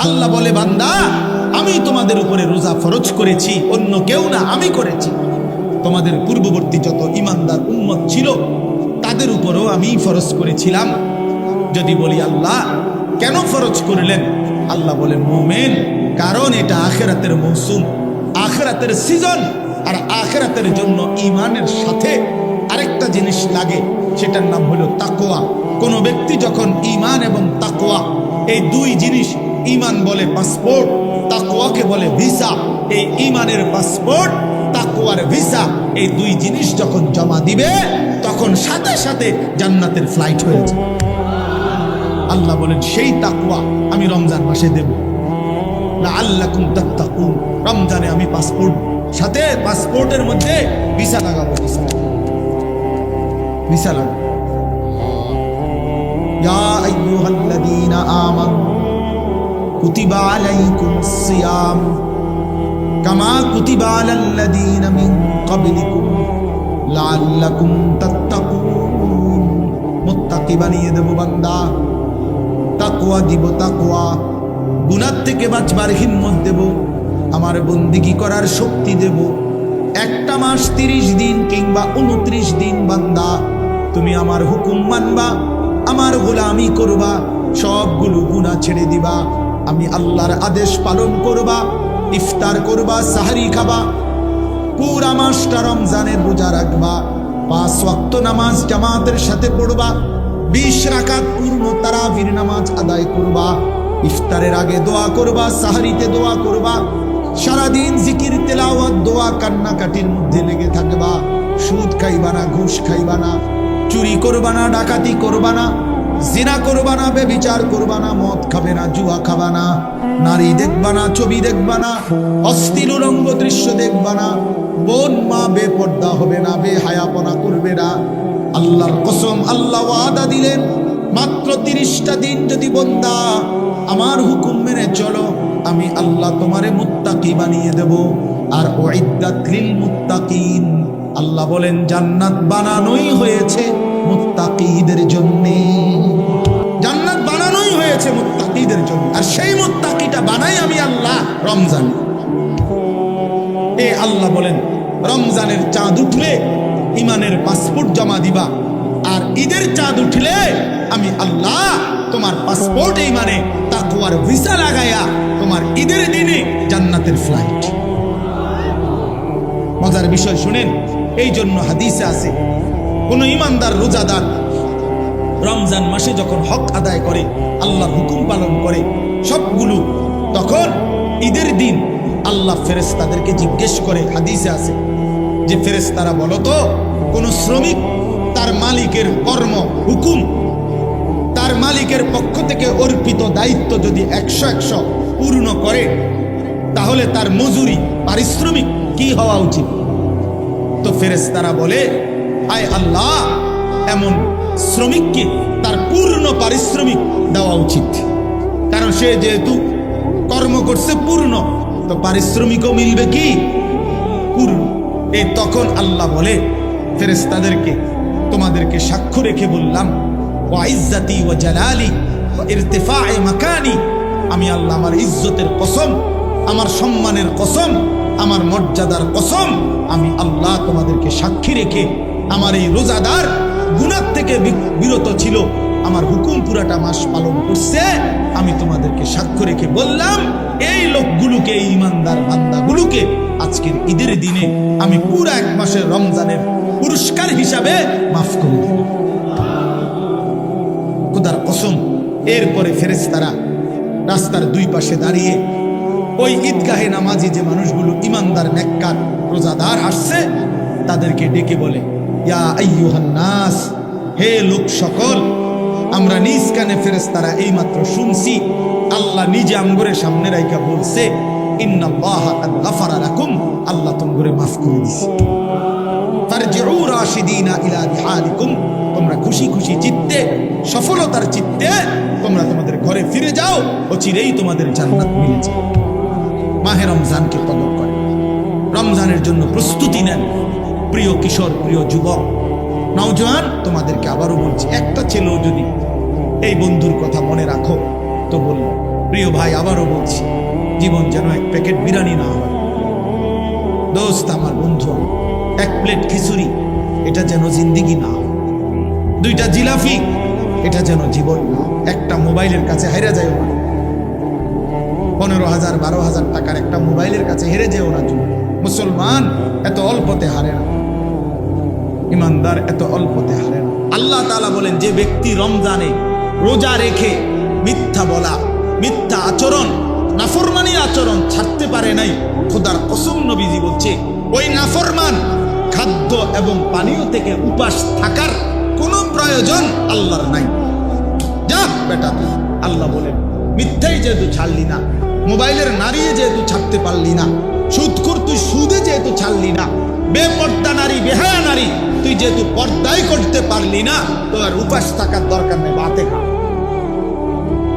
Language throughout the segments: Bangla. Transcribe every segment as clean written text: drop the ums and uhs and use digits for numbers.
আল্লাহ বলে, বান্দা আমি তোমাদের উপরে রোজা ফরজ করেছি, অন্য কেউ না, আমি করেছি। তোমাদের পূর্ববর্তী যত ইমানদার উম্মত ছিল তাদের উপরও আমি ফরজ করেছিলাম। যদি বলি আল্লাহ কেন ফরজ করলেন, আল্লাহ বলেন মুমিন, কারণ এটা আখিরাতের মৌসুম, আখিরাতের সিজন। আর আখিরাতের জন্য ঈমানের সাথে আরেকটা জিনিস লাগে, সেটার নাম হলো তাকওয়া। কোন ব্যক্তি যখন ঈমান এবং তাকওয়া, এই দুই জিনিস, ঈমান বলে পাসপোর্ট, তাকওয়াকে বলে ভিসা, এই ঈমানের পাসপোর্ট, তাকওয়ার ভিসা, এই দুই জিনিস যখন জমা দিবে তখন সাথে সাথে জান্নাতের ফ্লাইট হয়ে যাবে। আল্লাহ বলেন সেই তাকওয়া আমি রমজান মাসে দেব, লাআল্লাকুম তাত্তাকুন। রমজানে আমি পাসপোর্ট, সাথে পাসপোর্টের মধ্যে ভিসা লাগাবো, ভিসা লাগাবো। ইয়া আইয়ুহাল্লাযীনা আমানু কুতিবা আলাইকুমুস সিয়াম কামা কুতিবা আলাল্লাযীনা মিন ক্বাবলিকুম লাআল্লাকুম তাত্তাকুন। মুত্তাকি বানিয়ে দেব বান্দা, তাকওয়া দিব, তাকওয়া, গুনাহ থেকে বাঁচবার হিম্মত দেব, আমার বন্দেগী করার শক্তি দেব। একটা মাস 30 দিন কিংবা 29 দিন বান্দা তুমি আমার হুকুম মানবা, আমার গোলামি করবা, সবগুলো গুনাহ ছেড়ে দিবা, আমি আল্লাহর আদেশ পালন করবা, ইফতার করবা, সাহরি খাবা, পুরা মাসটা রমজানের রোজা রাখবা, 5 ওয়াক্ত নামাজ জামাতের সাথে পড়বা, 20 রাকাত পূর্ণ তারাবির নামাজ আদায় করবা, ইফতারের আগে দোয়া করবা, সাহরিতে দোয়া করবা, সারাদিন জিকির তেলাওয়াত দোয়া কান্নাকাটির মধ্যে লেগে থাকবা। সুদ খাইবা না, ঘুষ খাইবা না, চুরি করবা না, ডাকাতি করবা না, জিনা করবা না, ব্যভিচার করবা না, মদ খাবে না, জুয়া খাবা না, নারী দেখবা না, ছবি দেখবা না, অশ্লীল উলঙ্গ দৃশ্য দেখবা না, বোন মা বেপর্দা হবে না, বেহায়াপনা করবে না। আল্লাহর কসম, আল্লাহ ওয়াদা দিলেন মাত্র 30টা দিন যদি বান্দা আমার হুকুম মেনে চলো, আমি আল্লাহ তোমারে মুত্তাকি বানিয়ে দেব। আর উইদ্দাত লিল মুত্তাকিন, আল্লাহ বলেন জান্নাত বানানোই হয়েছে মুত্তাকিদের জন্য, জান্নাত বানানোই হয়েছে মুত্তাকিদের জন্য। আর সেই মুত্তাকিটা বানাই আমি আল্লাহ রমজান। এ আল্লাহ বলেন রমজানের চাঁদ উঠলে ঈমানের পাসপোর্ট জমা দিবা, আর ঈদের চাঁদ উঠলে আমি আল্লাহ তোমার পাসপোর্ট ঈমানে তাকওয়ার ভিসা লাগায়া তোমার ঈদের দিনে জান্নাতের ফ্লাইট। মজার বিষয় শুনেন, এই জন্য হাদিসে আছে কোন ঈমানদার রোজাদার রমজান মাসে যখন হক আদায় করে, আল্লাহর হুকুম পালন করে সবগুলো, তখন ঈদের দিন আল্লাহ ফেরেশতাদেরকে জিজ্ঞেস করে, হাদিসে আছে যে ফেরেশতারা বলো তো, কোন শ্রমিক তার মালিকের কর্ম হুকুম, তার মালিকের পক্ষ থেকে অর্পিত দায়িত্ব যদি 100 পূর্ণ করে, তাহলে তার মজুরি, পারিশ্রমিক কি হওয়া উচিত? তো ফেরেশতারা বলে, আয় আল্লাহ, এমন শ্রমিককে তার পূর্ণ পারিশ্রমিক দেওয়া উচিত, কারণ সে যেহেতু কর্ম করছে পূর্ণ, তো পারিশ্রমিকও মিলবে কি পূর্ণ। এই তখন আল্লাহ বলে ফেরেশতাদেরকে, তোমাদেরকে সাক্ষ্য রেখে বললাম, ওয়া ইজ্জতি ওয়া জালালি ওয়া ইরতিফা'i মাকানি, আমি আল্লাহ আমার ইজ্জতের কসম, আমার সম্মানের কসম, আমার মর্যাদার কসম, আমি আল্লাহ তোমাদেরকে সাক্ষী রেখে আমার এই রোজাদার গুনাহ থেকে বিরত ছিল, আমার হুকুম পুরাটা মাস পালন করছে, আমি তোমাদেরকে সাক্ষ্য রেখে বললাম, এই লোকগুলোকে, এই ঈমানদার বান্দাগুলোকে আজকের ঈদের দিনে আমি পুরা 1 মাসের রমজানের পুরস্কার হিসাবে মাফ করে দিলাম। খোদার কসম। এরপরে ফেরেশতারা রাস্তার 2 পাশে দাঁড়িয়ে ওই ঈদগাহে নামাজি যে মানুষগুলো ঈমানদার নেককার রোজাদার আসছে, তাদেরকে ডেকে বলে, ইয়া আইয়ুহান নাস, হে লোক সকল, আমরা নিজ কানে ফেরেশতারা এইমাত্র শুনছি আল্লাহ নিজে আমগরের সামনে রাইখা বলছে, ইন্নাল্লাহা কাদ গাফারা লাকুম, আল্লাহ তোমরে মাফ করে দিয়েছে। ফারজিউ রাশিদিনা ইলা দিহারিকুম, তোমরা খুশি খুশি চিত্তে, সফলতার চিত্তে তোমরা তোমাদের ঘরে ফিরে যাও, অচিরেই তোমাদের জান্নাত মিলে যাবে। মাহে রমজানকে কদর করে, রমজানের জন্য প্রস্তুতি নেন। প্রিয় কিশোর, প্রিয় যুবক, নওজোয়ান, তোমাদেরকে আবারও বলছি, একটা ছেলেও যদি এই বন্ধুর কথা মনে রাখো তো বলবো, প্রিয় ভাই, আবারও বলছি, জীবন যেন এক প্যাকেট বিরিয়ানি না হয়। দোস্ত আমার, বন্ধু, এক প্লেট খিচুড়ি এটা যেন জিন্দিগি না হয়। দুইটা জিলাপি এটা যেন জীবন না। একটা মোবাইলের কাছে হেরে যায় না। 15,000 12,000 টাকার একটা মোবাইলের কাছে হেরে যেও না তুমি। মুসলমান এত অল্পতে হারে না, ইমানদার এত অল্পতে হারে না। আল্লাহ তাআলা বলেন, যে ব্যক্তি রমজানে রোজা রেখে মিথ্যা বলা, মিথ্যা আচরণ, নাফরমানি আচরণ ছাড়তে পারে নাই, খোদার কসম নবীজি বলছে ওই নাফরমান খাদ্য এবং পানীয় থেকে উপাস থাকার কোনো প্রয়োজন আল্লাহর নাই। যা বেটা তুই, আল্লাহ বলেন, মিথ্যাই যেহেতু ছাড়লি না, মোবাইলের নারী যেহেতু ছাড়তে পারলি না, সুদখোর তুই সুদে যেহেতু ছাড়লি না, বেপর্দা নারী, বেহায়া নারী তুই যেহেতু পর্দাই করতে পারলি না, তো আর উপাস থাকার দরকার নেই। ভাতে খা,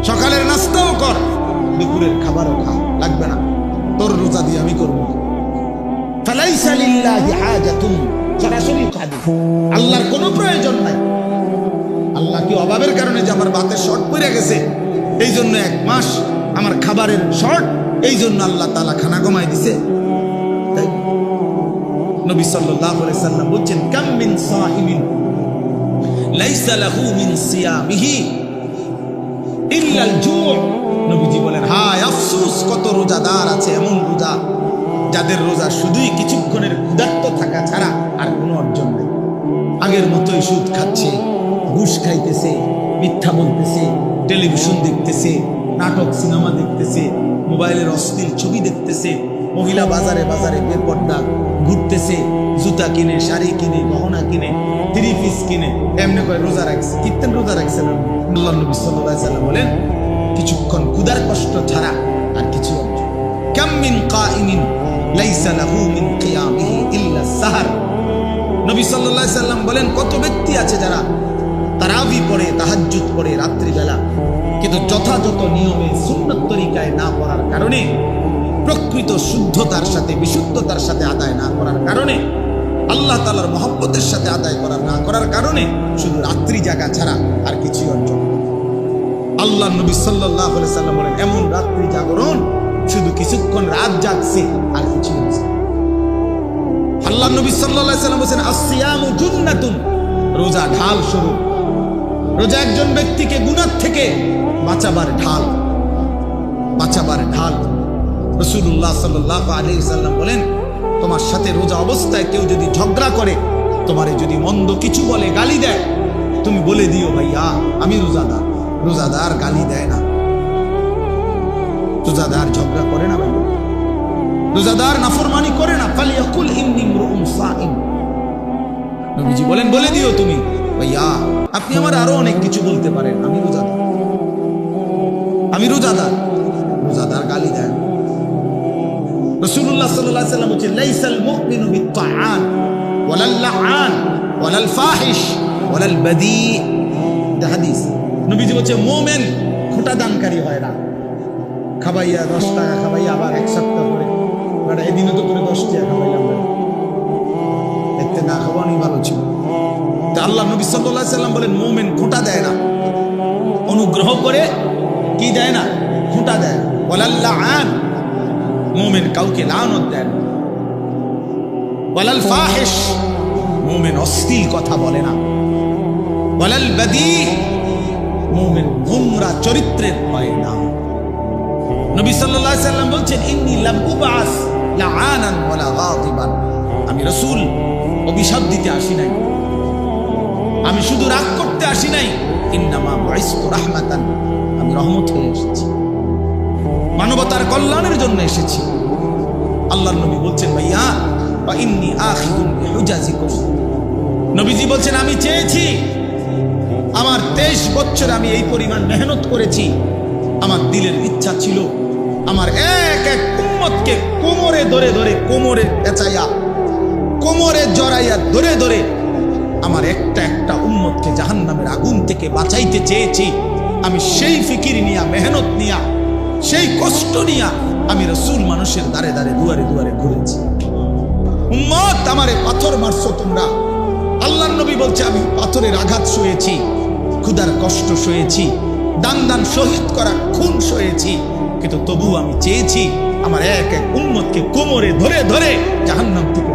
সকালের নাস্তাও কর, দুপুরের খাবারও খা, লাগবে না, তোর রোজা দিয়ে আমি করবো। ফালাইসা লিল্লাহি হাজাতুন, সরাসরি হাদিস, আল্লাহর কোনো প্রয়োজন নাই। আল্লাহ কি অভাবের কারণে যে আমার ভাতের শর্ট পড়ে গেছে এই জন্য 1 মাস আমার খাবারের শর্ট, এই জন্য আল্লাহ তাআলা খানা কমাই দিছে? তাই নবী সাল্লাল্লাহু আলাইহি সাল্লাম বলেন, কাম মিন সাইমিন লাইসা লাহু মিন সিয়ামিহি ইল্লা আল-জু'। নবীজি বলেন, হায় আফসোস, কত রোজাদার আছে এমন রোজা যাদের রোজা শুধুই কিছুক্ষণের ক্ষুধার্ত থাকা ছাড়া আর কোনো অর্জন নেই। আগের মতোই সুদ খাচ্ছে, ঘুষ খাইতেছে, মিথ্যা বলতেছে, টেলিভিশন দেখতেছে, নাটক সিনেমা দেখতেছে, মোবাইলের অশ্লীল ছবি দেখতেছে, মহিলা বাজারে বাজারে বেপর্দা ঘুরতেছে, জুতা কিনে, শাড়ি কিনে, গহনা কিনে, 3 পিস কিনে, এমনি করে রোজা রাখছে। কীর্তন রোজা রাখছে না। আল্লাহ নবী সাল্লাল্লাহু আলাইহি সাল্লাম বলেন, কিছুক্ষণ ক্ষুধার কষ্ট ছাড়া আর কিছু অর্জন। কাম মিন কাইমিন লাইসা লাহু মিন কিয়ামিহি ইল্লা সাহর। নবী সাল্লাল্লাহু আলাইহি সাল্লাম বলেন, কত ব্যক্তি আছে যারা তারাবি পড়ে, তাহাজ্জুদ পড়ে রাত্রিবেলা, কিন্তু যথাযথ নিয়মে সুন্নত তরিকায় না পড়ার কারণে, প্রকৃত শুদ্ধতার সাথে, বিশুদ্ধতার সাথে আদায় না করার কারণে, আল্লাহ তাআলার মহব্বতের সাথে আদায় না করার কারণে শুধু রাত্রি জাগা ছাড়া আর কিছুই অর্জন। আল্লাহ নবী সাল্লাল্লাহু আলাইহি সাল্লাম বলেন, এমন রাত্রি জাগরণ, শুধু কিছুক্ষণ রাত জাগছে আর কিছু হচ্ছে। আল্লাহ নবী সাল্লাল্লাহু আলাইহি সাল্লাম বলেন, আসিয়ামু জুন্নাতুন, রোজা ঢাল স্বরূপ। রোজা একজন ব্যক্তিকে গুনাহ থেকে বাঁচাবার ঢাল, বাঁচাবার ঢাল। রাসূলুল্লাহ সাল্লাল্লাহু আলাইহি সাল্লাম বলেন, তোমার সাথে রোজা অবস্থায় কেউ যদি ঝগড়া করে, তোমারে যদি মন্দ কিছু বলে, গালি দেয়, তুমি বলে দিও, ভাইয়া আমি রোজাদার। রোজাদার গালি দেয় না, রোজাদার ঝগড়া করে না, ভাই রোজাদার নাফরমানি করে না। ফালিয়াকুল ইন্নী ইমরুউন সাইম। নবীজি বলেন, বলে দিও তুমি, ভাইয়া আপনি আমার আরো অনেক কিছু বলতে পারেন, আমি রোজাদার, আমি রোজাদার। রোজাদার গালি দেয়। রাসূলুল্লাহ সাল্লাল্লাহু আলাইহি ওয়াসাল্লাম বলেন, লাইসাল মুমিনু বিত্তাআন ওয়ালাল লাআন ওয়ালাল ফাহিশ ওয়ালাল বাদী। হাদিস নবীজি বলেন, মুমিন খোঁটা দানকারী হয় না। খাবাইয়া 10 টাকা খাবাইয়া আবার 1 সপ্তাহ পরে, বড় এদিনও তো করে 10 টাকা খাবাইলাম, দেখতে না খাওয়ানি ভালো ছিল। তা আল্লাহ নবী সাল্লাল্লাহু আলাইহি সাল্লাম বলেন, মুমিন খোঁটা দেয় না, অনুগ্রহ করে কি দেয় না, খোঁটা দেয়। ওয়ালাল লাআন, মুমিন কাউকে লানত দেয় না। ওয়ালাল ফাহিশ, মুমিন অশ্লীল কথা বলে না। ওয়ালাল বাদী, মুমিন গোমরা চরিত্রের হয় না। নবী সাল্লাল্লাহু আলাইহি সাল্লাম বলছেন, ইন্নী লাম উবআস লাআনান ওয়ালা গাদিবান। আমি রাসূল অভিশাপ দিতে আসি নাই, আমি শুধু রাগ করতে আসি নাই। ইন্নামা বুইসতু রাহমাতান, আমি রহমত হয়ে এসেছি, মানবতার কল্যাণের জন্য এসেছি। আল্লাহর নবী বলছেন, ভাইয়া ওয়া ইন্নী আখিযুন বিহুজাজিকুম। নবীজি বলছেন, আমি চেয়েছি, আমার 23 বছর আমি এই পরিমাণ মেহনত করেছি, আমার দিলের ইচ্ছা ছিল আমার এক এক উম্মতকে কোমরে ধরে ধরে, কোমরে পেঁচাইয়া, কোমরে জড়াইয়া ধরে ধরে আমার একটা একটা উম্মতকে জাহান্নামের আগুন থেকে বাঁচাইতে চেয়েছি। আমি সেই ফিকির নিয়া, মেহনত নিয়া, সেই কষ্ট নিয়া আমি রাসূল মানুষের দ্বারে দ্বারে, দুয়ারে দুয়ারে ঘুরেছি। উম্মত আমারে পাথর মারছো তোমরা, আল্লাহর নবী বলছে আমি পাথরের আঘাত সয়েছি, ক্ষুধার কষ্ট সয়েছি, দান দান শহীদ করা, খুন সয়েছি, কিন্তু তবু আমি চেয়েছি আমার এক এক উম্মতকে কোমরে ধরে ধরে জাহান্নাম থেকে